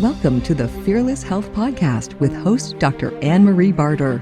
Welcome to the Fearless Health Podcast with host Dr. Anne-Marie Barter.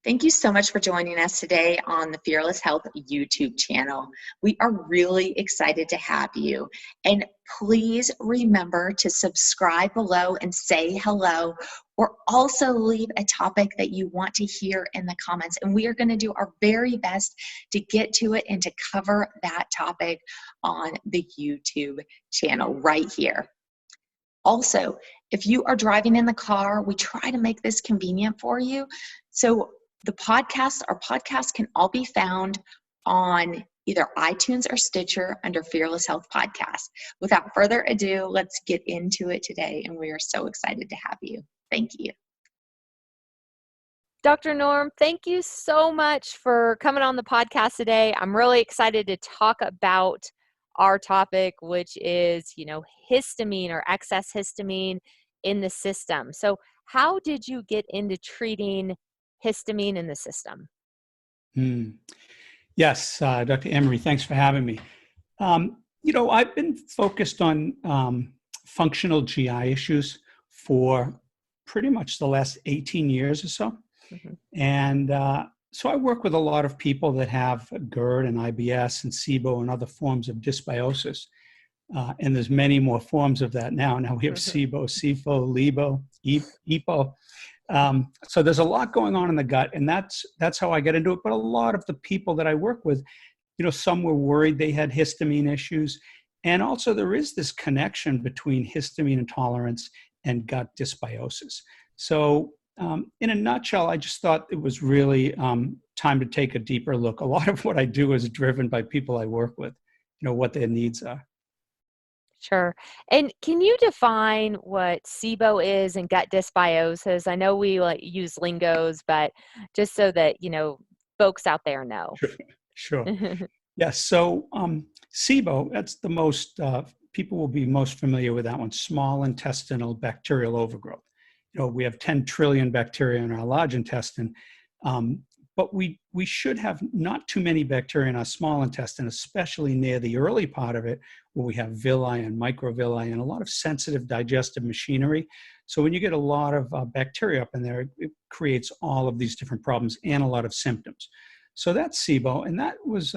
Thank you so much for joining us today on the Fearless Health YouTube channel. We are really excited to have you. And please remember to subscribe below and say hello, or also leave a topic that you want to hear in the comments. And we are going to do our very best to get to it and to cover that topic on the YouTube channel right here. Also, if you are driving in the car, we try to make this convenient for you. So our podcasts can all be found on either iTunes or Stitcher under Fearless Health Podcast. Without further ado, let's get into it today, and we are so excited to have you. Thank you. Dr. Norm, thank you so much for coming on the podcast today. I'm really excited to talk about our topic, which is, histamine or excess histamine in the system. So how did you get into treating histamine in the system? Yes, Dr. Emery, thanks for having me. I've been focused on functional GI issues for pretty much the last 18 years or so. Mm-hmm. And so I work with a lot of people that have GERD and IBS and SIBO and other forms of dysbiosis. And there's many more forms of that now. Now we have SIBO, SIFO, LIBO, EPO. So there's a lot going on in the gut, and that's how I get into it. But a lot of the people that I work with, some were worried they had histamine issues. And also there is this connection between histamine intolerance and gut dysbiosis. So in a nutshell, I just thought it was really time to take a deeper look. A lot of what I do is driven by people I work with, what their needs are. Sure. And can you define what SIBO is and gut dysbiosis? I know we use lingos, but just so that, folks out there know. Sure. Yes. So SIBO, that's the most, people will be most familiar with that one, small intestinal bacterial overgrowth. We have 10 trillion bacteria in our large intestine, but we should have not too many bacteria in our small intestine, especially near the early part of it, where we have villi and microvilli and a lot of sensitive digestive machinery. So when you get a lot of bacteria up in there, it creates all of these different problems and a lot of symptoms. So that's SIBO, and that was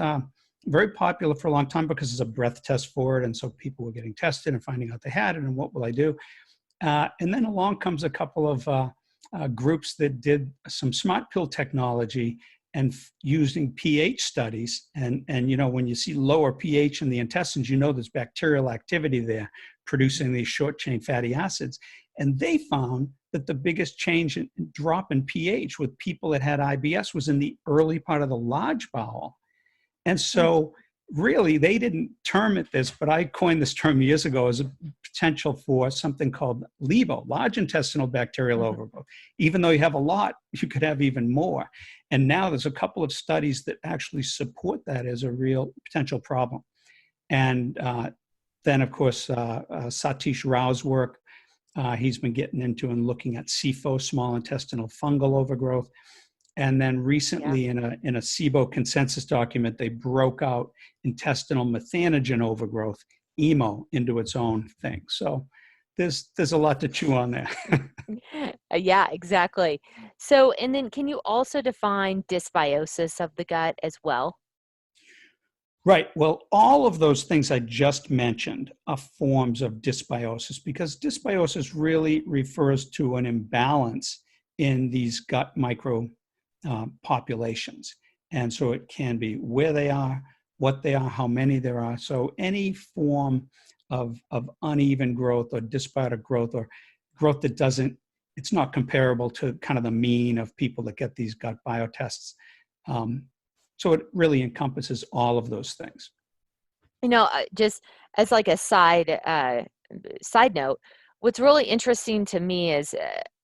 very popular for a long time because there's a breath test for it, and so people were getting tested and finding out they had it, and what will I do? And then along comes a couple of groups that did some smart pill technology and using pH studies. And when you see lower pH in the intestines, there's bacterial activity there producing these short chain fatty acids. And they found that the biggest drop in pH with people that had IBS was in the early part of the large bowel. And so really, they didn't term it this, but I coined this term years ago as a potential for something called LIBO, large intestinal bacterial overgrowth. Even though you have a lot, you could have even more. And now there's a couple of studies that actually support that as a real potential problem. And then, of course, Satish Rao's work, he's been getting into and looking at SIFO, small intestinal fungal overgrowth. And then recently in a SIBO consensus document, they broke out intestinal methanogen overgrowth, EMO, into its own thing. So there's a lot to chew on there. Yeah, exactly. So, and then can you also define dysbiosis of the gut as well? Right. Well, all of those things I just mentioned are forms of dysbiosis, because dysbiosis really refers to an imbalance in these gut micro populations. And so it can be where they are, what they are, how many there are. So any form of uneven growth or dysbiotic growth, or growth that it's not comparable to kind of the mean of people that get these gut biotests. So it really encompasses all of those things. Just as like a side note, what's really interesting to me is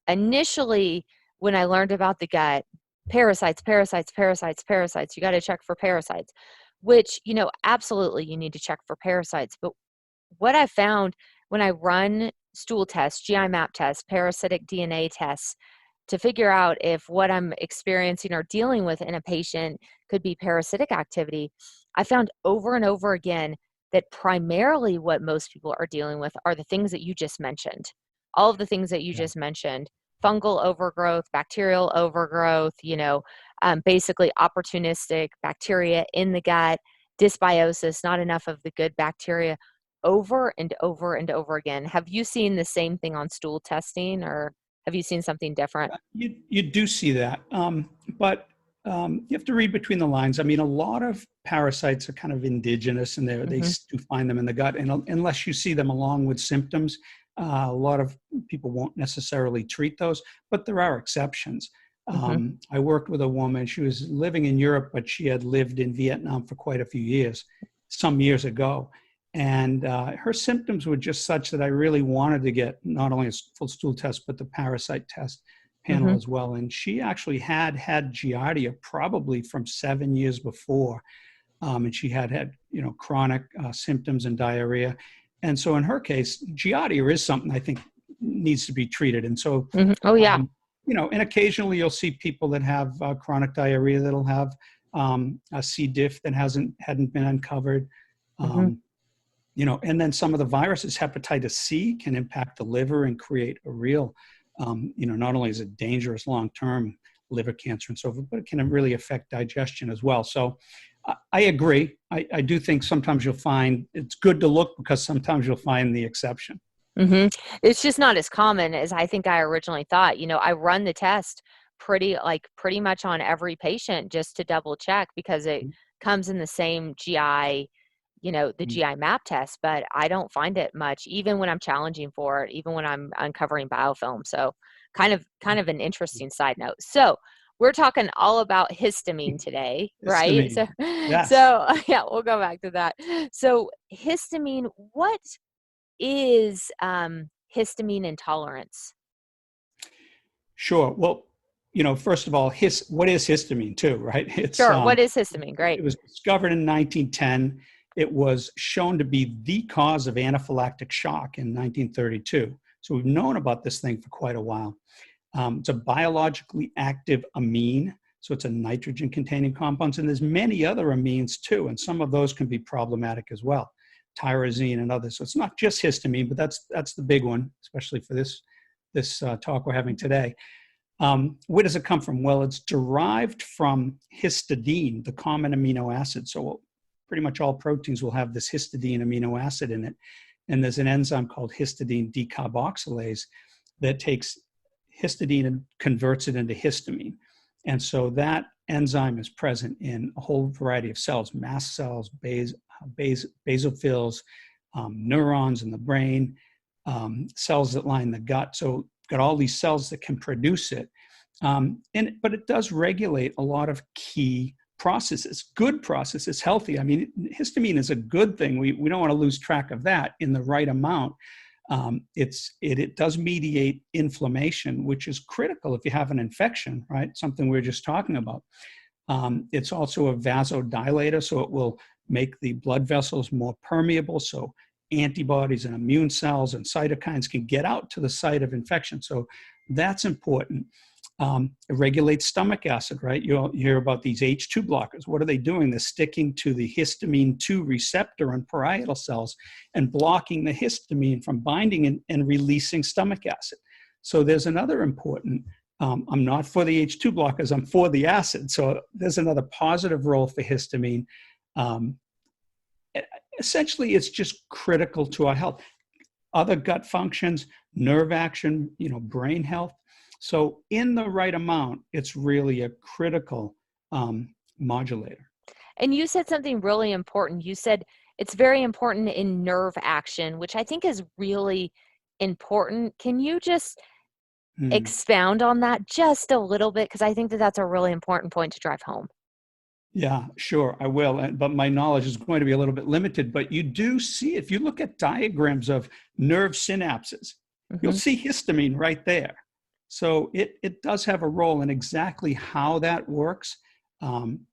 initially when I learned about the gut, parasites, you got to check for parasites, which, absolutely you need to check for parasites. But what I found when I run stool tests, GI map tests, parasitic DNA tests, to figure out if what I'm experiencing or dealing with in a patient could be parasitic activity, I found over and over again that primarily what most people are dealing with are the things that you just mentioned. All of the things that you Yeah. just mentioned, fungal overgrowth, bacterial overgrowth, basically opportunistic bacteria in the gut, dysbiosis, not enough of the good bacteria, over and over and over again. Have you seen the same thing on stool testing, or have you seen something different? You do see that, but you have to read between the lines. I mean, a lot of parasites are kind of indigenous, and they Hmm. do find them in the gut. And unless you see them along with symptoms, a lot of people won't necessarily treat those. But there are exceptions. Hmm. I worked with a woman. She was living in Europe, but she had lived in Vietnam for quite a few years, some years ago. And her symptoms were just such that I really wanted to get not only a full stool test, but the parasite test panel Hmm. as well. And she actually had Giardia probably from 7 years before. And she had chronic symptoms and diarrhea. And so in her case, Giardia is something I think needs to be treated. And so, Hmm. Oh, yeah. and occasionally you'll see people that have chronic diarrhea that'll have a C. diff that hadn't been uncovered. Hmm. Um, and then some of the viruses, hepatitis C, can impact the liver and create a real, not only is it dangerous long-term liver cancer and so forth, but it can really affect digestion as well. So I agree. I do think sometimes you'll find it's good to look, because sometimes you'll find the exception. Hmm. It's just not as common as I think I originally thought. I run the test pretty much on every patient just to double check, because it comes in the same GI, the GI map test, but I don't find it much, even when I'm challenging for it, even when I'm uncovering biofilm. So kind of an interesting side note. So we're talking all about histamine today, right? Histamine. So, Yes. so yeah, we'll go back to that. So histamine, what is histamine intolerance? Sure. Well, first of all, what is histamine too, right? Sure. What is histamine? It Great. was discovered in 1910. It was shown to be the cause of anaphylactic shock in 1932. So we've known about this thing for quite a while. It's a biologically active amine, so it's a nitrogen-containing compound, and there's many other amines too, and some of those can be problematic as well, tyrosine and others. So it's not just histamine, but that's the big one, especially for this talk we're having today. Where does it come from? Well, it's derived from histidine, the common amino acid. So pretty much all proteins will have this histidine amino acid in it. And there's an enzyme called histidine decarboxylase that takes histidine and converts it into histamine. And so that enzyme is present in a whole variety of cells: mast cells, basophils, neurons in the brain, cells that line the gut. So got all these cells that can produce it. But it does regulate a lot of key processes, good processes, healthy. I mean, histamine is a good thing. We don't want to lose track of that in the right amount. It does mediate inflammation, which is critical if you have an infection, right? Something we were just talking about. It's also a vasodilator, so it will make the blood vessels more permeable, so antibodies and immune cells and cytokines can get out to the site of infection. So that's important. It regulates stomach acid, right? You'll hear about these H2 blockers. What are they doing? They're sticking to the histamine 2 receptor on parietal cells and blocking the histamine from binding and releasing stomach acid. So there's another important, I'm not for the H2 blockers, I'm for the acid. So there's another positive role for histamine. Essentially, it's just critical to our health. Other gut functions, nerve action, brain health. So in the right amount, it's really a critical modulator. And you said something really important. You said it's very important in nerve action, which I think is really important. Can you just expound on that just a little bit? Because I think that that's a really important point to drive home. Yeah, sure, I will. But my knowledge is going to be a little bit limited. But you do see, if you look at diagrams of nerve synapses, you'll see histamine right there. So it does have a role in exactly how that works. I'm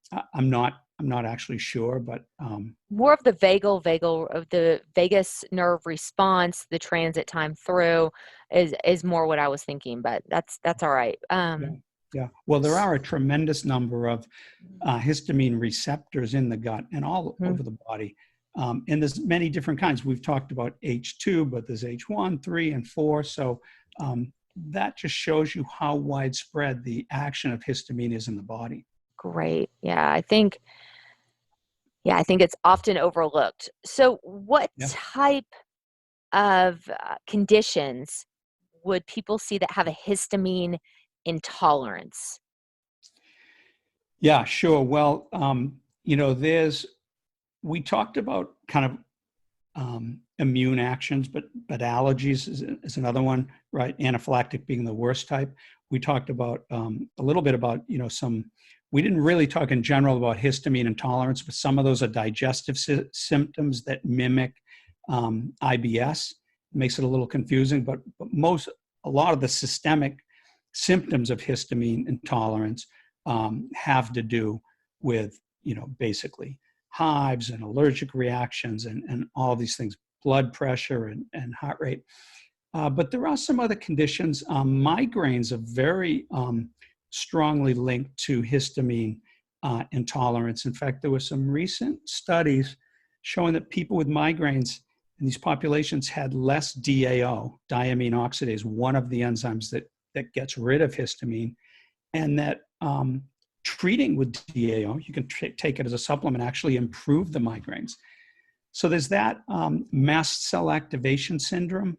not actually sure, but more of the of the vagus nerve response, the transit time through is more what I was thinking, but that's all right. Yeah. Well, there are a tremendous number of histamine receptors in the gut and all over the body. And there's many different kinds. We've talked about H2, but there's H1, 3, and 4. So that just shows you how widespread the action of histamine is in the body. Great. Yeah, I think it's often overlooked. So what Yeah. type of conditions would people see that have a histamine intolerance? Yeah, sure. Well, we talked about kind of immune actions, but allergies is another one, right? Anaphylactic being the worst type. We talked about a little bit about, we didn't really talk in general about histamine intolerance, but some of those are digestive symptoms that mimic IBS. It makes it a little confusing, but a lot of the systemic symptoms of histamine intolerance have to do with, basically hives and allergic reactions and all these things, blood pressure and heart rate. But there are some other conditions. Migraines are very strongly linked to histamine intolerance. In fact, there were some recent studies showing that people with migraines in these populations had less DAO, diamine oxidase, one of the enzymes that gets rid of histamine, and that treating with DAO, you can take it as a supplement, actually improve the migraines. So there's that. Mast cell activation syndrome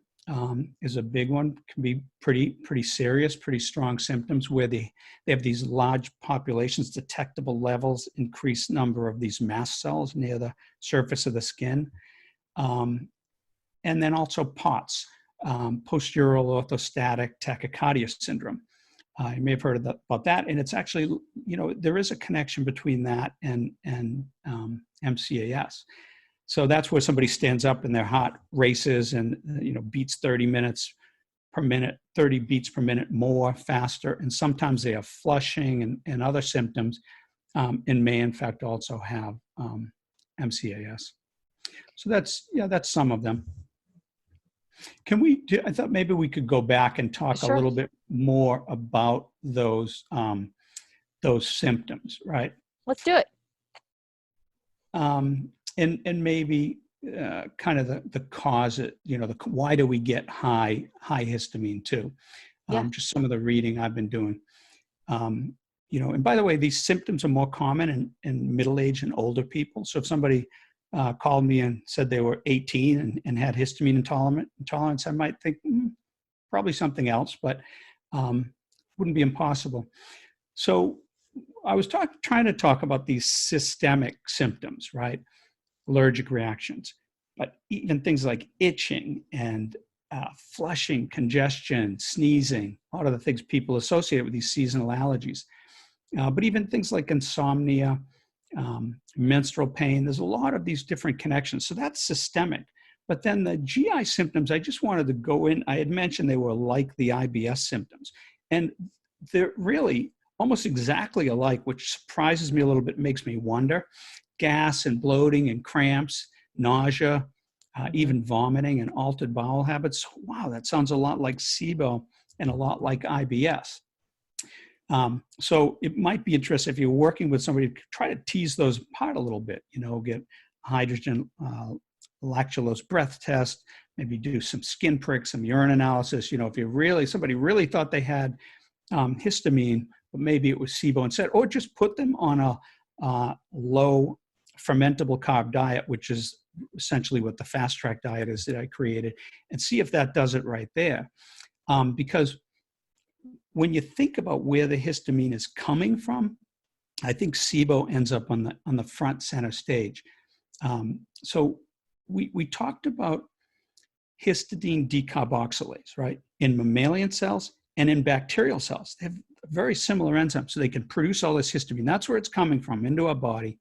is a big one. Can be pretty serious, pretty strong symptoms where they have these large populations, detectable levels, increased number of these mast cells near the surface of the skin. And then also POTS, postural orthostatic tachycardia syndrome. You may have heard about that, and it's actually, there is a connection between that and MCAS. So that's where somebody stands up and their heart races and beats 30 beats per minute more faster, and sometimes they have flushing and other symptoms, and may in fact also have MCAS. So that's some of them. I thought maybe we could go back and talk Sure. a little bit more about those symptoms, right? Let's do it. And maybe kind of the cause, why do we get high histamine too? Yeah. Just some of the reading I've been doing. And by the way, these symptoms are more common in middle-aged and older people. So if somebody called me and said they were 18 and had histamine intolerance, I might think probably something else, but wouldn't be impossible. So I was trying to talk about these systemic symptoms, right? Allergic reactions, but even things like itching and flushing, congestion, sneezing, a lot of the things people associate with these seasonal allergies. But even things like insomnia, menstrual pain, there's a lot of these different connections. So that's systemic. But then the GI symptoms, I just wanted to go in. I had mentioned they were like the IBS symptoms. And they're really almost exactly alike, which surprises me a little bit, makes me wonder. Gas and bloating and cramps, nausea, even vomiting and altered bowel habits. Wow, that sounds a lot like SIBO and a lot like IBS. So it might be interesting if you're working with somebody to try to tease those apart a little bit, get hydrogen lactulose breath test, maybe do some skin pricks, some urine analysis. If somebody really thought they had histamine, but maybe it was SIBO instead, or just put them on a low fermentable carb diet, which is essentially what the fast track diet is that I created, and see if that does it right there. Because when you think about where the histamine is coming from, I think SIBO ends up on the front center stage. So we talked about histidine decarboxylase, right? In mammalian cells and in bacterial cells. They have a very similar enzyme, so they can produce all this histamine. That's where it's coming from, into our body.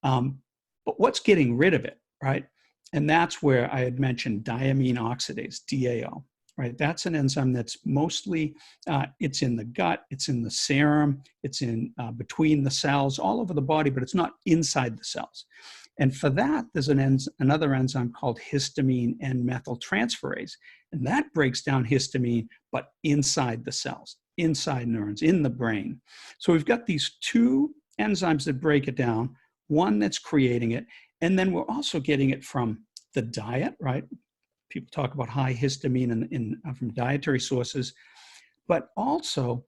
But what's getting rid of it, right? And that's where I had mentioned diamine oxidase, DAO, right? That's an enzyme that's mostly, it's in the gut, it's in the serum, it's in between the cells, all over the body, but it's not inside the cells. And for that, there's another enzyme called histamine N-methyltransferase. And that breaks down histamine, but inside the cells, inside neurons, in the brain. So we've got these two enzymes that break it down, one that's creating it, And then we're also getting it from the diet, right? People talk about high histamine from dietary sources, but also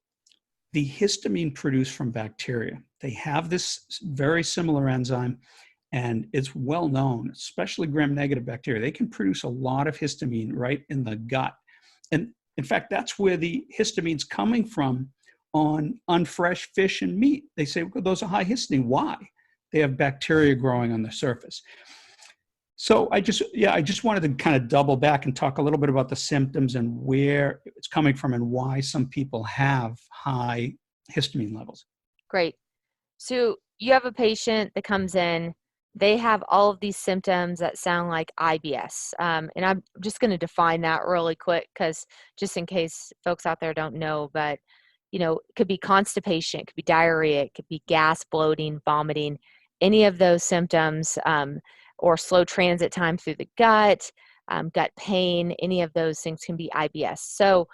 the histamine produced from bacteria. They have this very similar enzyme, and it's well known, especially gram-negative bacteria. They can produce a lot of histamine right in the gut. And in fact, that's where the histamine's coming from on unfresh fish and meat. They say, well, those are high histamine. Why? They have bacteria growing on the surface. So I just wanted to kind of double back and talk a little bit about the symptoms and where it's coming from and why some people have high histamine levels. Great. So you have a patient that comes in, they have all of these symptoms that sound like IBS. And I'm just going to define that really quick because just in case folks out there don't know, but it could be constipation, it could be diarrhea, it could be gas, bloating, vomiting, any of those symptoms, or slow transit time through the gut, gut pain, any of those things can be IBS. So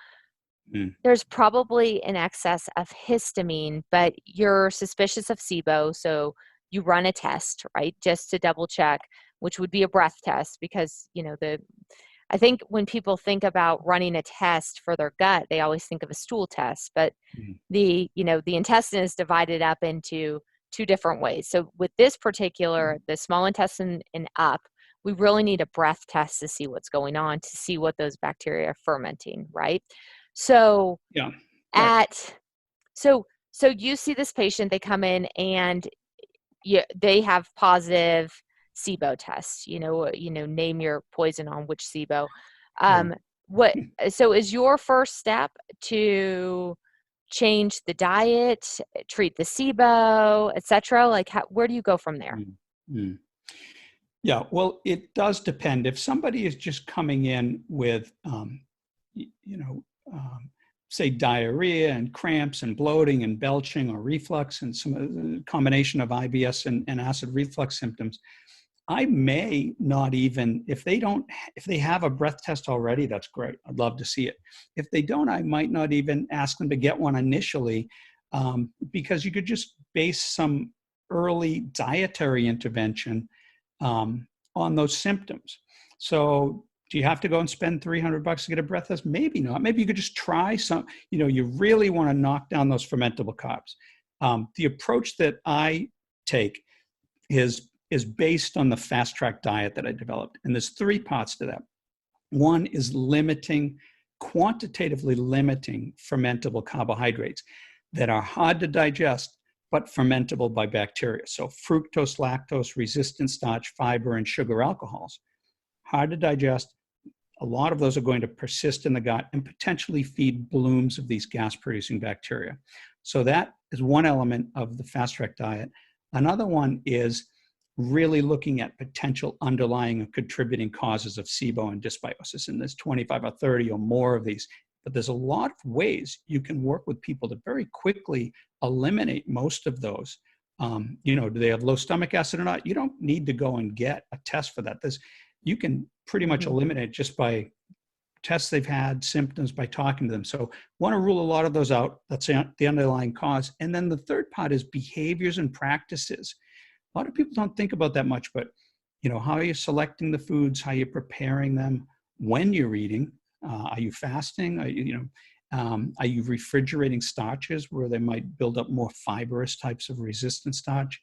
there's probably an excess of histamine, but you're suspicious of SIBO, so you run a test, right, just to double check, which would be a breath test because, I think when people think about running a test for their gut, they always think of a stool test, but the intestine is divided up into two different ways. So with this particular, the small intestine and up, we really need a breath test to see what's going on, to see what those bacteria are fermenting, right? So so you see this patient, they come in and they have positive SIBO tests, name your poison on which SIBO. So is your first step to change the diet, treat the SIBO, etc.? Like where do you go from there? Yeah, well, it does depend. If somebody is just coming in with, say diarrhea and cramps and bloating and belching or reflux and some combination of IBS and acid reflux symptoms, I may not even, if they have a breath test already, that's great. I'd love to see it. If they don't, I might not even ask them to get one initially, because you could just base some early dietary intervention on those symptoms. So do you have to go and spend $300 to get a breath test? Maybe not. Maybe you could just try some, you really want to knock down those fermentable carbs. The approach that I take is based on the fast track diet that I developed. And there's three parts to that. One is quantitatively limiting fermentable carbohydrates that are hard to digest, but fermentable by bacteria. So fructose, lactose, resistant starch, fiber, and sugar alcohols. Hard to digest. A lot of those are going to persist in the gut and potentially feed blooms of these gas-producing bacteria. So that is one element of the fast track diet. Another one is really looking at potential underlying and contributing causes of SIBO and dysbiosis. And there's 25 or 30 or more of these. But there's a lot of ways you can work with people to very quickly eliminate most of those. Do they have low stomach acid or not? You don't need to go and get a test for that. You can pretty much eliminate just by tests they've had, symptoms, by talking to them. So want to rule a lot of those out. That's the underlying cause. And then the third part is behaviors and practices. A lot of people don't think about that much, but how are you selecting the foods, how you're preparing them, when you're eating, are you fasting, are you refrigerating starches where they might build up more fibrous types of resistant starch?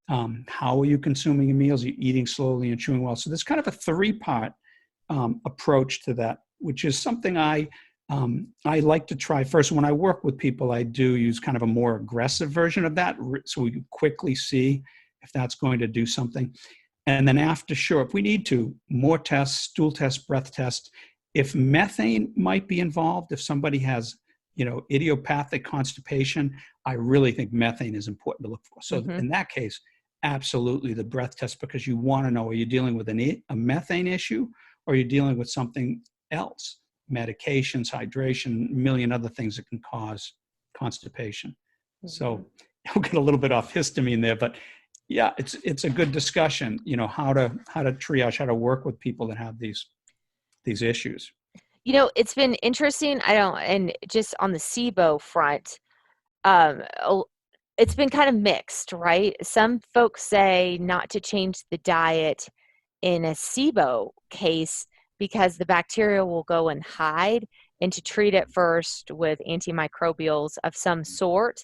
How are you consuming your meals? Are you eating slowly and chewing well? So there's kind of a three-part approach to that, which is something I like to try first. When I work with people, I do use kind of a more aggressive version of that, so we can quickly see if that's going to do something. And then after, sure, if we need to, more tests, stool test, breath test. If methane might be involved, if somebody has, idiopathic constipation, I really think methane is important to look for. So in that case, absolutely the breath test, because you want to know, are you dealing with a methane issue, or are you dealing with something else? Medications, hydration, a million other things that can cause constipation. So we'll get a little bit off histamine there, but yeah, it's a good discussion, how to triage, how to work with people that have these issues. It's been interesting. And just on the SIBO front, it's been kind of mixed, right? Some folks say not to change the diet in a SIBO case because the bacteria will go and hide, and to treat it first with antimicrobials of some sort,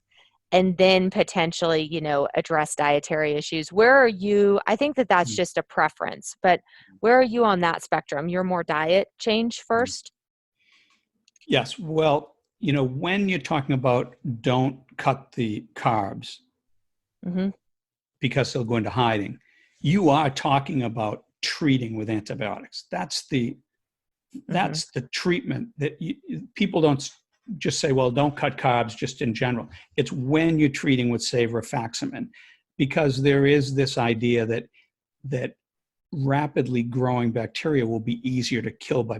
and then potentially, address dietary issues. Where are you? I think that that's just a preference, but where are you on that spectrum? You're more diet change first? Yes. Well, when you're talking about don't cut the carbs Mm-hmm. because they'll go into hiding, you are talking about treating with antibiotics. That's the treatment that people don't just say, well, don't cut carbs just in general. It's when you're treating with, say, rifaximin, because there is this idea that rapidly growing bacteria will be easier to kill by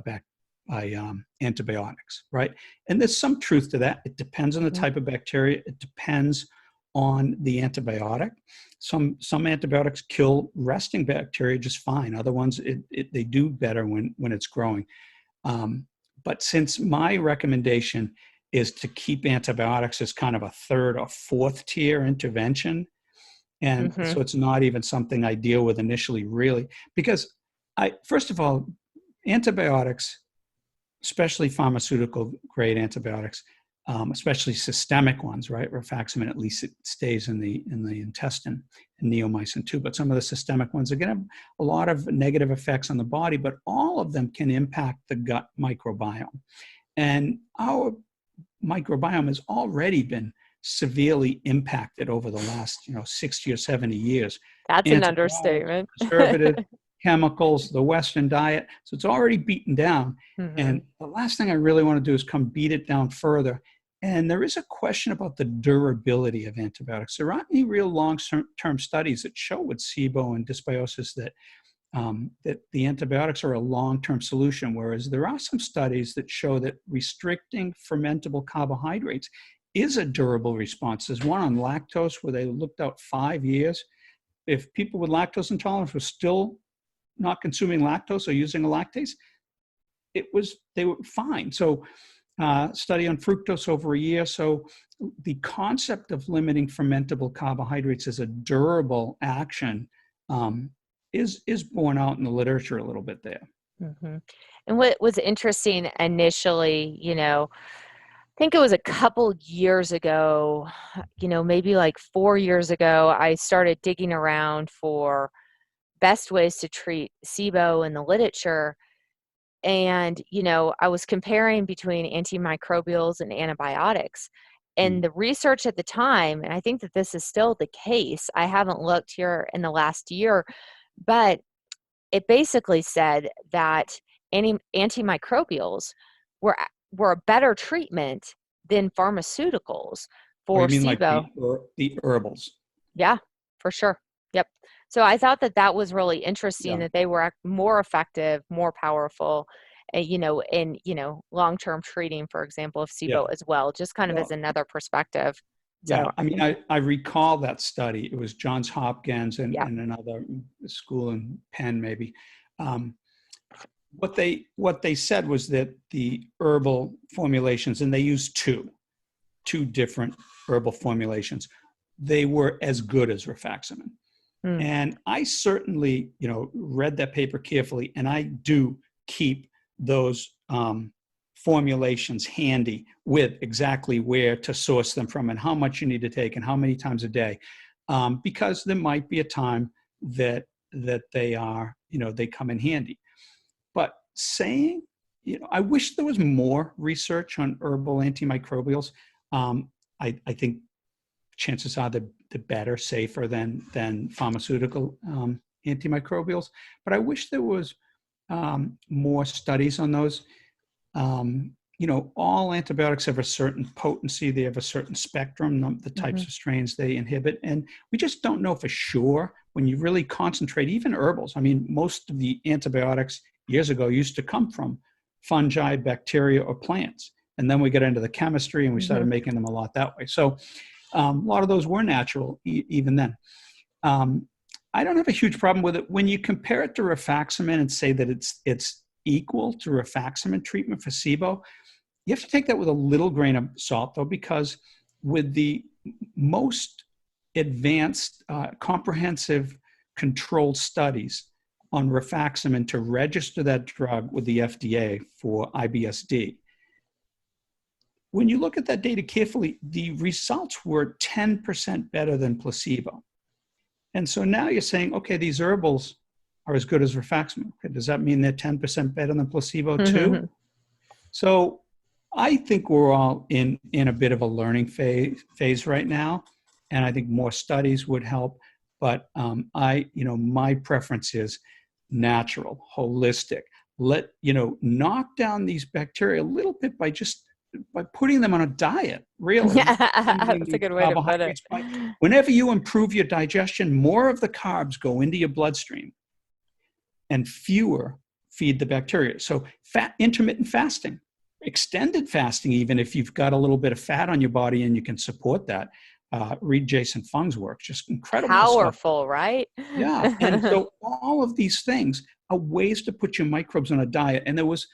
antibiotics, right? And there's some truth to that. It depends on the type of bacteria. It depends on the antibiotic. Some antibiotics kill resting bacteria just fine. Other ones, they do better when it's growing. But since my recommendation is to keep antibiotics as kind of a third or fourth tier intervention, and so it's not even something I deal with initially, really, because first of all, antibiotics, especially pharmaceutical grade antibiotics, especially systemic ones, right? Rifaximin, at least it stays in the intestine, and neomycin too. But some of the systemic ones are going to have a lot of negative effects on the body, but all of them can impact the gut microbiome. And our microbiome has already been severely impacted over the last 60 or 70 years. That's an understatement. Preservative, chemicals, the Western diet. So it's already beaten down. And the last thing I really want to do is come beat it down further. And there is a question about the durability of antibiotics. There aren't any real long-term studies that show with SIBO and dysbiosis that the antibiotics are a long-term solution, whereas there are some studies that show that restricting fermentable carbohydrates is a durable response. There's one on lactose where they looked out 5 years. If people with lactose intolerance were still not consuming lactose or using a lactase, they were fine. So study on fructose over a year. So the concept of limiting fermentable carbohydrates as a durable action is borne out in the literature a little bit there. And what was interesting initially, I think it was a couple years ago, maybe like 4 years ago, I started digging around for best ways to treat SIBO in the literature. And, I was comparing between antimicrobials and antibiotics. And the research at the time, and I think that this is still the case, I haven't looked here in the last year, but it basically said that antimicrobials were a better treatment than pharmaceuticals for you mean SIBO. like the herbals? Yeah, for sure. Yep. So I thought that was really interesting that they were more effective, more powerful, in long-term treating, for example, of SIBO as well, just kind of as another perspective. Yeah, So I mean, I recall that study. It was Johns Hopkins and another school in Penn, maybe. What they said was that the herbal formulations, and they used two different herbal formulations, they were as good as rifaximin. And I certainly, read that paper carefully, and I do keep those formulations handy with exactly where to source them from and how much you need to take and how many times a day, because there might be a time that they are, they come in handy. But saying, I wish there was more research on herbal antimicrobials. I think chances are they're better, safer than pharmaceutical antimicrobials. But I wish there was more studies on those. All antibiotics have a certain potency. They have a certain spectrum, the types of strains they inhibit. And we just don't know for sure when you really concentrate, even herbals. I mean, most of the antibiotics years ago used to come from fungi, bacteria, or plants. And then we got into the chemistry and we started making them a lot that way. So a lot of those were natural even then. I don't have a huge problem with it. When you compare it to rifaximin and say that it's equal to rifaximin treatment for SIBO, you have to take that with a little grain of salt, though, because with the most advanced, comprehensive controlled studies on rifaximin to register that drug with the FDA for IBS-D. When you look at that data carefully, the results were 10% better than placebo. And so now you're saying, okay, these herbals are as good as rifaximin. Okay, does that mean they're 10% better than placebo too? So I think we're all in a bit of a learning phase right now. And I think more studies would help. But my preference is natural, holistic. Knock down these bacteria a little bit by putting them on a diet, really. Yeah, that's a good way to put it. Whenever you improve your digestion, more of the carbs go into your bloodstream and fewer feed the bacteria. So intermittent fasting, extended fasting, even if you've got a little bit of fat on your body and you can support that. Read Jason Fung's work, just incredible Powerful, stuff. Right? Yeah. And so all of these things are ways to put your microbes on a diet. And there was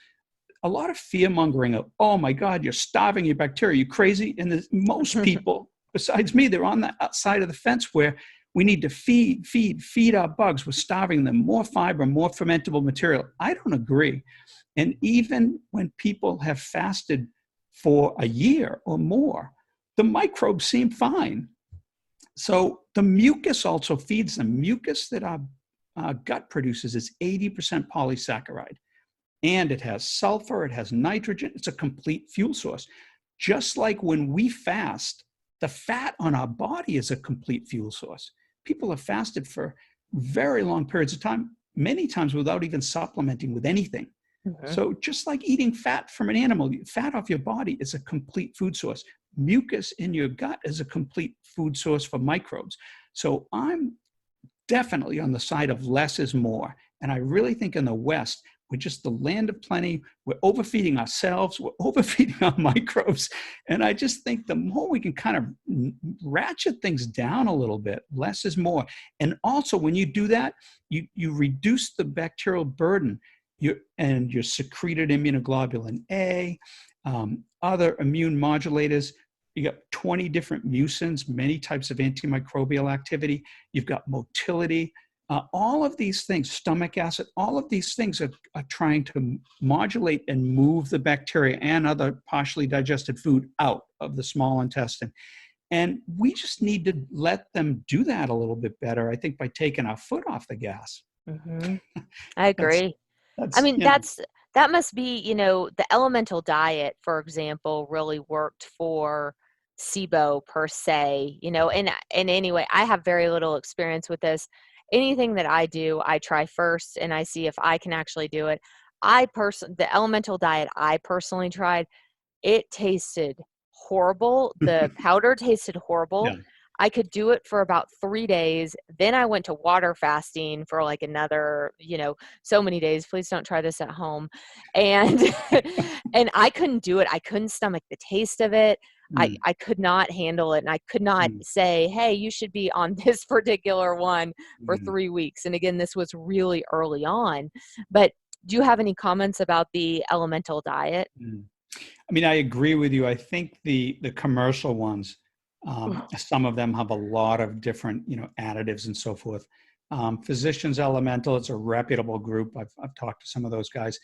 a lot of fear mongering of, oh my God, you're starving your bacteria, you crazy? And most people, besides me, they're on the outside of the fence where we need to feed our bugs. We're starving them, more fiber, more fermentable material. I don't agree. And even when people have fasted for a year or more, the microbes seem fine. So the mucus also feeds them. Mucus that our gut produces is 80% polysaccharide. And it has sulfur, it has nitrogen. It's a complete fuel source. Just like when we fast, the fat on our body is a complete fuel source. People have fasted for very long periods of time, many times without even supplementing with anything. So just like eating fat from an animal, fat off your body is a complete food source. Mucus in your gut is a complete food source for microbes. So I'm definitely on the side of less is more. And I really think in the West, we're just the land of plenty. We're overfeeding ourselves. We're overfeeding our microbes. And I just think the more we can kind of ratchet things down a little bit, less is more. And also when you do that, you reduce the bacterial burden. Your secreted immunoglobulin A, other immune modulators. You got 20 different mucins, many types of antimicrobial activity. You've got motility. All of these things, stomach acid, all of these things are trying to modulate and move the bacteria and other partially digested food out of the small intestine. And we just need to let them do that a little bit better, I think, by taking our foot off the gas. I agree. I mean, that must be, the elemental diet, for example, really worked for SIBO per se, and anyway, I have very little experience with this. Anything that I do, I try first and I see if I can actually do it. The elemental diet I personally tried, it tasted horrible. The powder tasted horrible. Yeah. I could do it for about 3 days. Then I went to water fasting for like another, so many days. Please don't try this at home. And and I couldn't do it. I couldn't stomach the taste of it. I could not handle it. And I could not say, hey, you should be on this particular one for 3 weeks. And again, this was really early on. But do you have any comments about the elemental diet? I mean, I agree with you. I think the commercial ones, some of them have a lot of different, additives and so forth. Physicians Elemental, it's a reputable group. I've talked to some of those guys.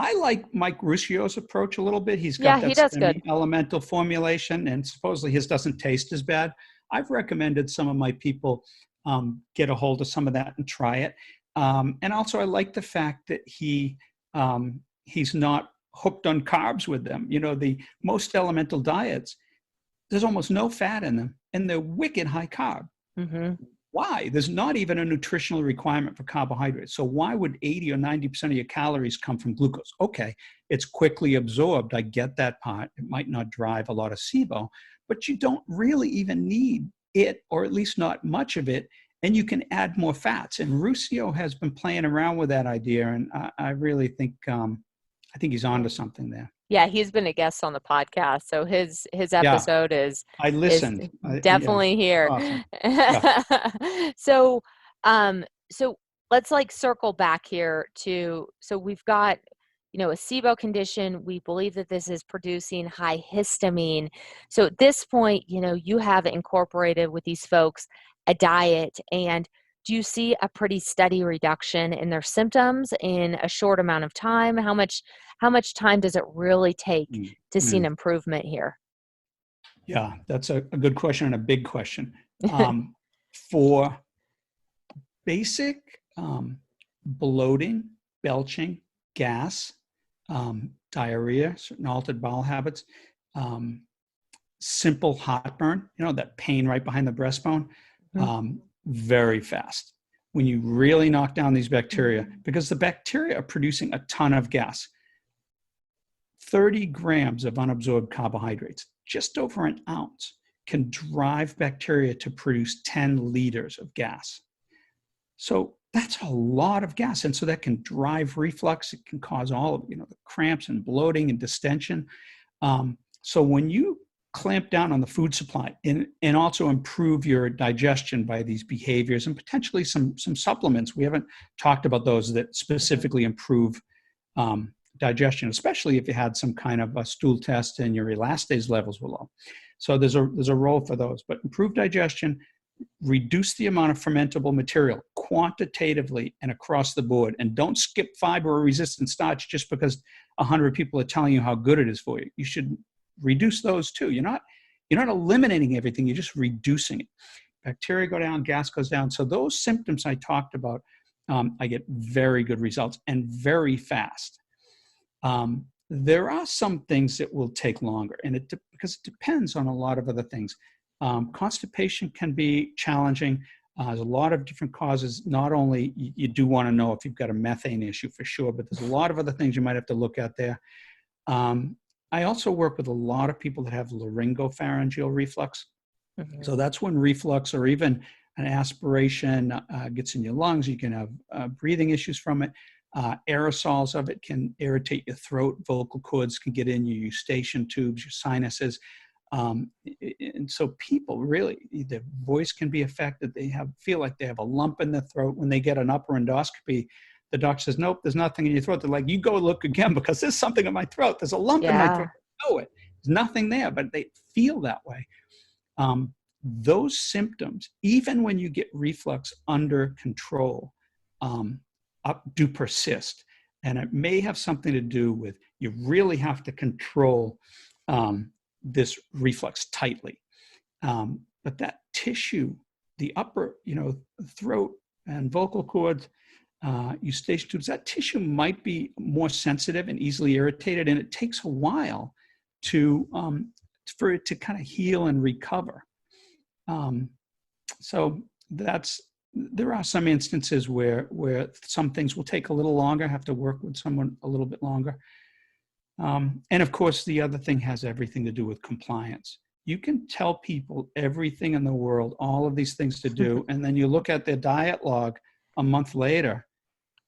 I like Mike Ruscio's approach a little bit. He's got he does good. elemental formulation, and supposedly his doesn't taste as bad. I've recommended some of my people get a hold of some of that and try it. And also, I like the fact that he's not hooked on carbs with them. The most elemental diets, there's almost no fat in them, and they're wicked high carb. Why? There's not even a nutritional requirement for carbohydrates. So why would 80 or 90% of your calories come from glucose? Okay, it's quickly absorbed. I get that part. It might not drive a lot of SIBO, but you don't really even need it, or at least not much of it, and you can add more fats. And Ruscio has been playing around with that idea, and I really think he's onto something there. Yeah, he's been a guest on the podcast, so his episode is I listened. Definitely here. Awesome. Yeah. So let's circle back here to, so we've got a SIBO condition, we believe that this is producing high histamine. So at this point, you have incorporated with these folks a diet, and do you see a pretty steady reduction in their symptoms in a short amount of time? How much time does it really take to see an improvement here? Yeah, that's a good question and a big question. For basic bloating, belching, gas, diarrhea, certain altered bowel habits, simple heartburn, that pain right behind the breastbone, very fast. When you really knock down these bacteria, because the bacteria are producing a ton of gas, 30 grams of unabsorbed carbohydrates, just over an ounce, can drive bacteria to produce 10 liters of gas. So that's a lot of gas. And so that can drive reflux. It can cause all of, the cramps and bloating and distension. So when you clamp down on the food supply and also improve your digestion by these behaviors and potentially some supplements, we haven't talked about those that specifically improve digestion, especially if you had some kind of a stool test and your elastase levels were low. So there's a role for those, but improve digestion, reduce the amount of fermentable material quantitatively and across the board, and don't skip fiber or resistant starch just because 100 people are telling you how good it is for you. You should reduce those too. You're not eliminating everything, you're just reducing it. Bacteria go down, gas goes down. So those symptoms I talked about, I get very good results and very fast. There are some things that will take longer, and because it depends on a lot of other things. Constipation can be challenging. There's a lot of different causes. Not only you do want to know if you've got a methane issue for sure, but there's a lot of other things you might have to look at there. I also work with a lot of people that have laryngopharyngeal reflux. So that's when reflux or even an aspiration gets in your lungs. You can have breathing issues from it. Aerosols of it can irritate your throat. Vocal cords can get in your eustachian tubes, your sinuses. And so people really, their voice can be affected. They feel like they have a lump in their throat. When they get an upper endoscopy, the doctor says, nope, there's nothing in your throat. They're like, you go look again because there's something in my throat. There's a lump in my throat. I know it. There's nothing there, but they feel that way. Those symptoms, even when you get reflux under control, do persist. And it may have something to do with you really have to control this reflux tightly. But that tissue, the upper, throat and vocal cords, eustachian tubes, that tissue might be more sensitive and easily irritated, and it takes a while for it to kind of heal and recover. So there are some instances where some things will take a little longer, have to work with someone a little bit longer. And of course, the other thing has everything to do with compliance. You can tell people everything in the world, all of these things to do, and then you look at their diet log a month later,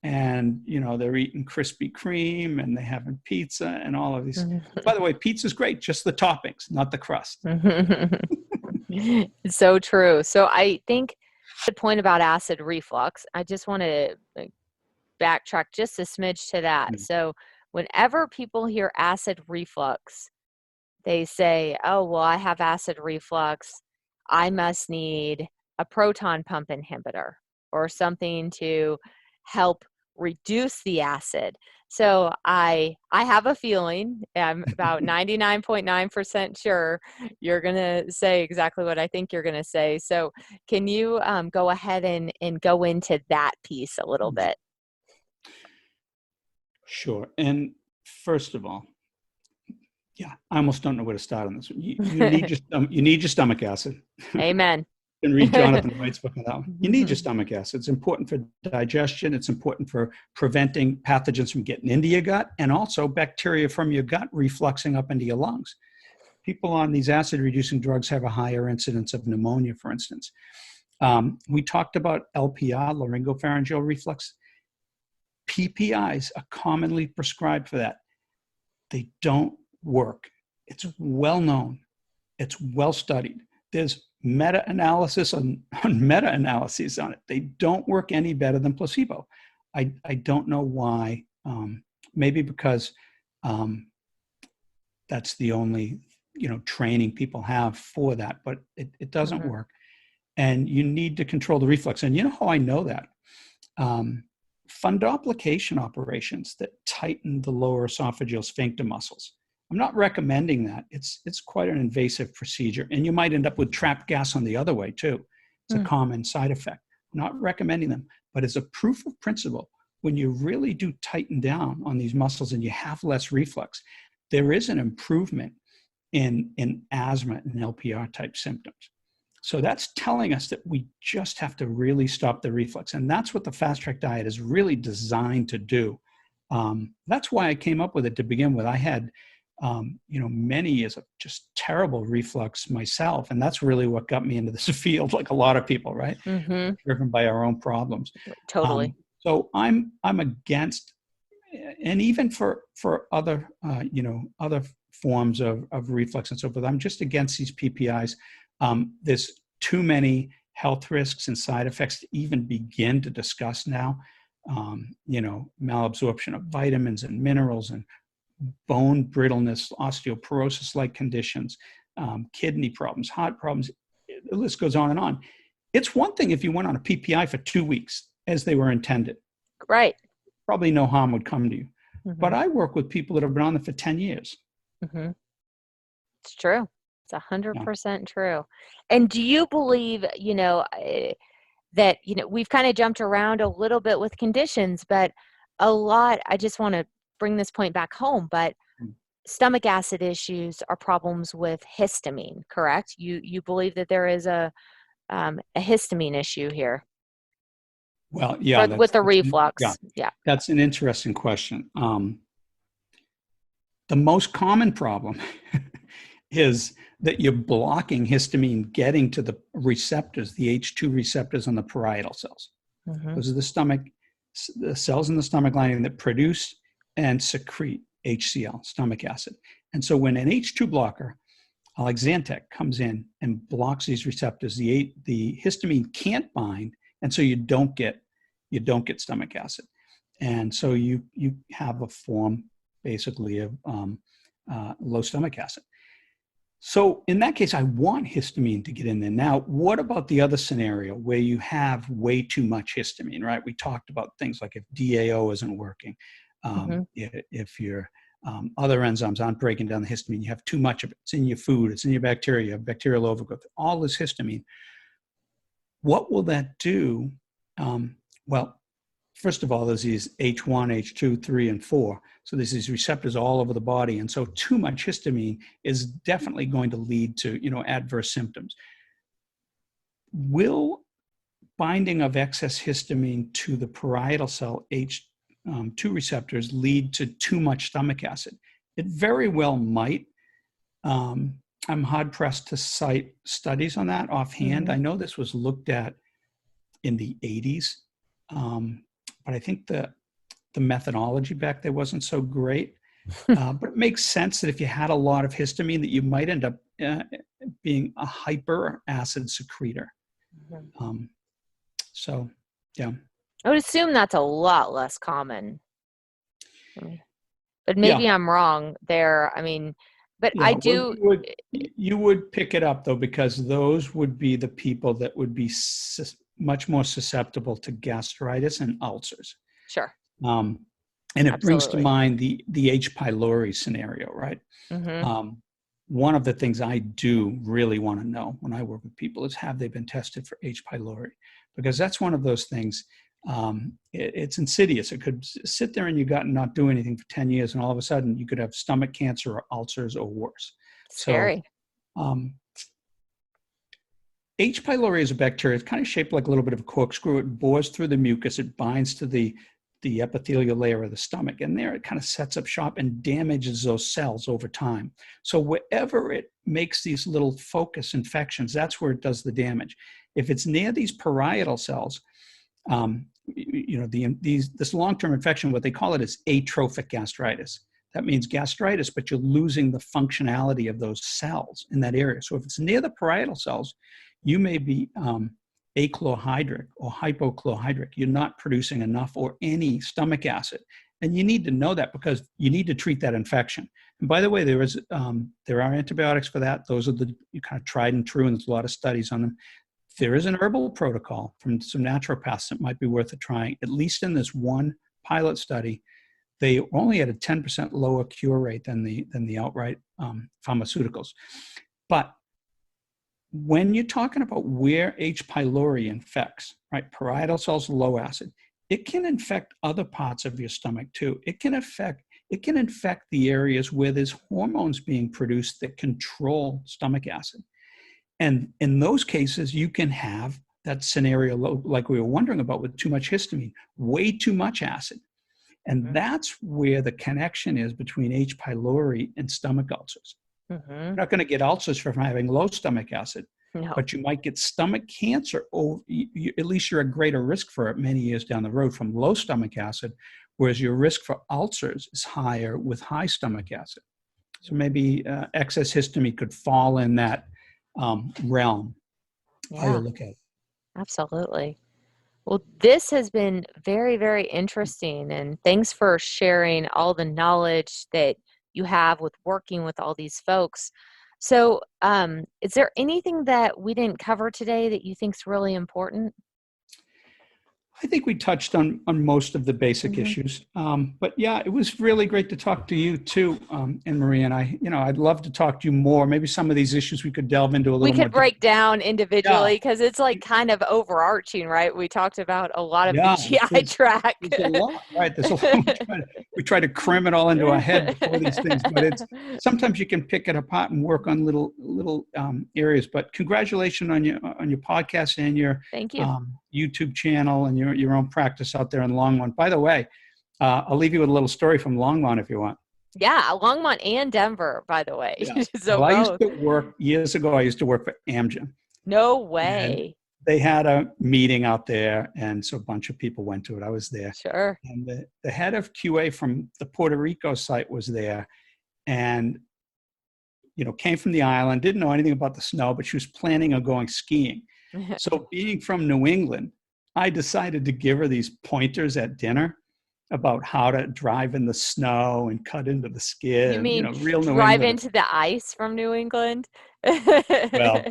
and they're eating Krispy Kreme and they're having pizza and all of these. By the way, pizza's great, just the toppings, not the crust. It's so true. So I think the point about acid reflux, I just want to backtrack just a smidge to that. So whenever people hear acid reflux, they say, oh, well, I have acid reflux. I must need a proton pump inhibitor or something to help reduce the acid. So I have a feeling, I'm about 99.9% sure you're going to say exactly what I think you're going to say. So can you go ahead and go into that piece a little bit? Sure. And first of all, I almost don't know where to start on this one. You need your stomach acid. Amen. You can read Jonathan White's book on that one. You need your stomach acid. It's important for digestion. It's important for preventing pathogens from getting into your gut, and also bacteria from your gut refluxing up into your lungs. People on these acid-reducing drugs have a higher incidence of pneumonia, for instance. We talked about LPR, laryngopharyngeal reflux. PPIs are commonly prescribed for that. They don't work. It's well known. It's well studied. There's meta-analysis on meta-analyses on it. They don't work any better than placebo. I don't know why maybe because that's the only, training people have for that, but it doesn't work. And you need to control the reflux. And you know how I know that? Fundoplication operations that tighten the lower esophageal sphincter muscles. I'm not recommending that. It's quite an invasive procedure. And you might end up with trapped gas on the other way too. It's a common side effect. I'm not recommending them, but as a proof of principle, when you really do tighten down on these muscles and you have less reflux, there is an improvement in asthma and LPR type symptoms. So that's telling us that we just have to really stop the reflux. And that's what the fast track diet is really designed to do. That's why I came up with it to begin with. I had, many years of just terrible reflux myself. And that's really what got me into this field, like a lot of people, right? Driven by our own problems. Totally. So I'm against, and even for other, other forms of reflux and so forth, I'm just against these PPIs. There's too many health risks and side effects to even begin to discuss now. Malabsorption of vitamins and minerals and bone brittleness, osteoporosis-like conditions, kidney problems, heart problems, the list goes on and on. It's one thing if you went on a PPI for 2 weeks as they were intended. Right. Probably no harm would come to you. But I work with people that have been on them for 10 years. It's true. It's 100% true. And do you believe, that, we've kind of jumped around a little bit with conditions, but a lot, I just want to bring this point back home, but stomach acid issues are problems with histamine, correct? You believe that there is a histamine issue here? Well, yeah. With the reflux. Yeah. That's an interesting question. The most common problem is that you're blocking histamine getting to the receptors, the H2 receptors on the parietal cells. Those are the cells in the stomach lining that produce and secrete HCl, stomach acid. And so when an H2 blocker, like Zantac, comes in and blocks these receptors, the histamine can't bind, and so you don't get stomach acid. And so you have a form basically of low stomach acid. So in that case, I want histamine to get in there. Now, what about the other scenario where you have way too much histamine, right? We talked about things like if DAO isn't working, if your other enzymes aren't breaking down the histamine, you have too much of it. It's in your food, it's in your bacteria, you have bacterial overgrowth, all this histamine. What will that do? Well, first of all, there's these H1, H2, 3, and 4. So there's these receptors all over the body. And so too much histamine is definitely going to lead to, adverse symptoms. Will binding of excess histamine to the parietal cell H2 receptors lead to too much stomach acid? It very well might. I'm hard pressed to cite studies on that offhand. I know this was looked at in the 80s. But I think the methodology back there wasn't so great. But it makes sense that if you had a lot of histamine, that you might end up being a hyper acid secretor. So, yeah. I would assume that's a lot less common. But maybe I'm wrong there. But I do. You would pick it up, though, because those would be the people that would be much more susceptible to gastritis and ulcers. Sure. And it brings to mind the H. pylori scenario, right? One of the things I do really want to know when I work with people is, have they been tested for H. pylori? Because that's one of those things, it's insidious. It could sit there in your gut and not do anything for 10 years, and all of a sudden you could have stomach cancer or ulcers or worse. Scary. So, H. pylori is a bacteria. It's kind of shaped like a little bit of a corkscrew. It bores through the mucus. It binds to the epithelial layer of the stomach. And there it kind of sets up shop and damages those cells over time. So wherever it makes these little focus infections, that's where it does the damage. If it's near these parietal cells, this long-term infection, what they call it is atrophic gastritis. That means gastritis, but you're losing the functionality of those cells in that area. So if it's near the parietal cells, you may be achlorhydric or hypochlorhydric. You're not producing enough or any stomach acid. And you need to know that because you need to treat that infection. And by the way, there are antibiotics for that. Those are the kind of tried and true, and there's a lot of studies on them. There is an herbal protocol from some naturopaths that might be worth trying. At least in this one pilot study, they only had a 10% lower cure rate than the outright pharmaceuticals. But when you're talking about where H. pylori infects, right, parietal cells, low acid, it can infect other parts of your stomach too. It can infect the areas where there's hormones being produced that control stomach acid. And in those cases, you can have that scenario like we were wondering about with too much histamine, way too much acid. And that's where the connection is between H. pylori and stomach ulcers. You're not going to get ulcers from having low stomach acid, No. but you might get stomach cancer. At least you're at greater risk for it many years down the road from low stomach acid, whereas your risk for ulcers is higher with high stomach acid. So maybe excess histamine could fall in that realm. How you look at it. Absolutely. Well, this has been very, very interesting, and thanks for sharing all the knowledge that you have with working with all these folks. So, is there anything that we didn't cover today that you think is really important? I think we touched on most of the basic issues. But yeah, it was really great to talk to you too, Anne-Marie. And I'd love to talk to you more. Maybe some of these issues we could delve into a little more. We could break down individually because it's like kind of overarching, right? We talked about a lot of the GI tract. There's a lot, right? There's a lot. We try to cram it all into our head before these things, but sometimes you can pick it apart and work on little areas. But congratulations on your podcast and your Thank you. YouTube channel and your own practice out there in Longmont. By the way, I'll leave you with a little story from Longmont if you want. Yeah, Longmont and Denver, by the way. Yeah. So I used to work years ago. I used to work for Amgen. No way. And they had a meeting out there, and so a bunch of people went to it. I was there. Sure. And the head of QA from the Puerto Rico site was there, and came from the island, didn't know anything about the snow, but she was planning on going skiing. So being from New England, I decided to give her these pointers at dinner about how to drive in the snow and cut into the skin. You mean real New drive England. into the ice from New England? Well,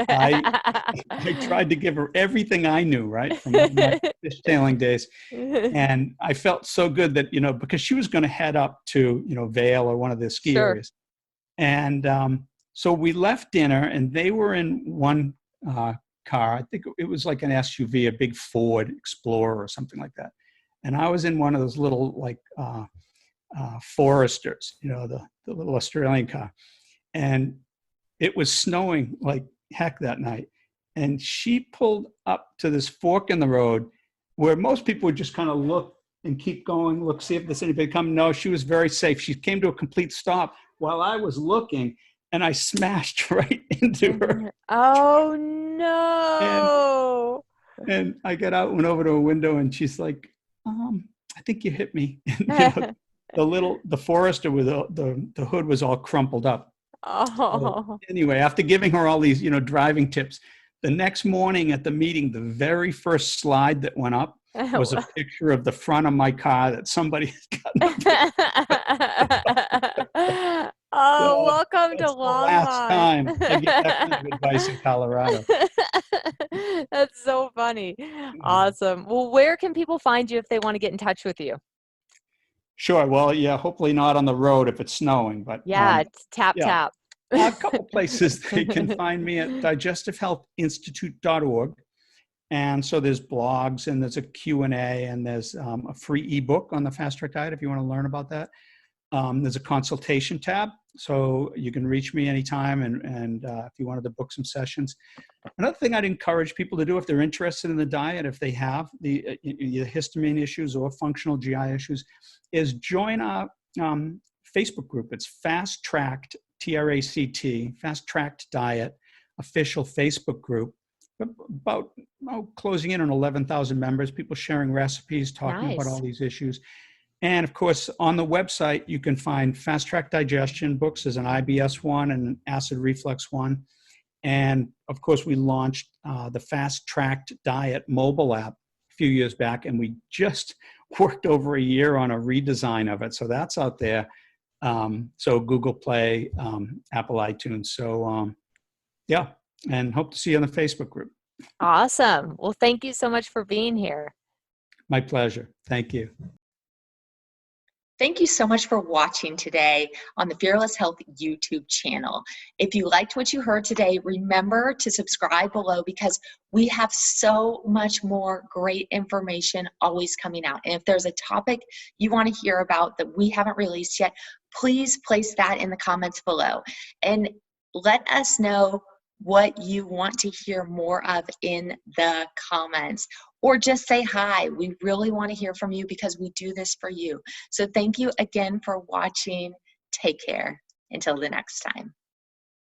I tried to give her everything I knew, right, from my fishtailing days. And I felt so good that, because she was going to head up to, Vail or one of the ski areas. And so we left dinner, and they were in one car. I think it was like an SUV, a big Ford Explorer or something like that. And I was in one of those little Foresters, the little Australian car. And it was snowing like heck that night. And she pulled up to this fork in the road where most people would just kind of look and keep going, look, see if there's anybody coming. No, she was very safe. She came to a complete stop while I was looking, and I smashed right into her. Oh, no. And I got out, went over to a window, and she's like, I think you hit me. The Forester with the hood was all crumpled up. Oh. So anyway, after giving her all these, driving tips, the next morning at the meeting, the very first slide that went up was a picture of the front of my car that somebody had gotten. Oh, welcome to Longmont. Last time I get that kind of advice in Colorado. That's so funny. Awesome. Well, where can people find you if they want to get in touch with you? Sure. Well, yeah, hopefully not on the road if it's snowing, but it's tap. A couple places they can find me at digestivehealthinstitute.org. And so there's blogs, and there's a Q&A, and there's a free ebook on the fast track diet if you want to learn about that. There's a consultation tab, so you can reach me anytime, and if you wanted to book some sessions. Another thing I'd encourage people to do if they're interested in the diet, if they have the histamine issues or functional GI issues, is join our Facebook group. It's Fast Tracked, TRACT, Fast Tracked Diet official Facebook group. About closing in on 11,000 members, people sharing recipes, talking about all these issues. And of course, on the website, you can find Fast Track Digestion books. There's an IBS one and an acid reflux one. And of course, we launched the Fast Tracked Diet mobile app a few years back, and we just worked over a year on a redesign of it. So that's out there. So Google Play, Apple iTunes. So yeah, and hope to see you on the Facebook group. Awesome. Well, thank you so much for being here. My pleasure. Thank you. Thank you so much for watching today on the Fearless Health YouTube channel. If you liked what you heard today, remember to subscribe below because we have so much more great information always coming out. And if there's a topic you want to hear about that we haven't released yet, please place that in the comments below. And let us know what you want to hear more of in the comments, or just say hi. We really want to hear from you because we do this for you. So thank you again for watching. Take care. Until the next time.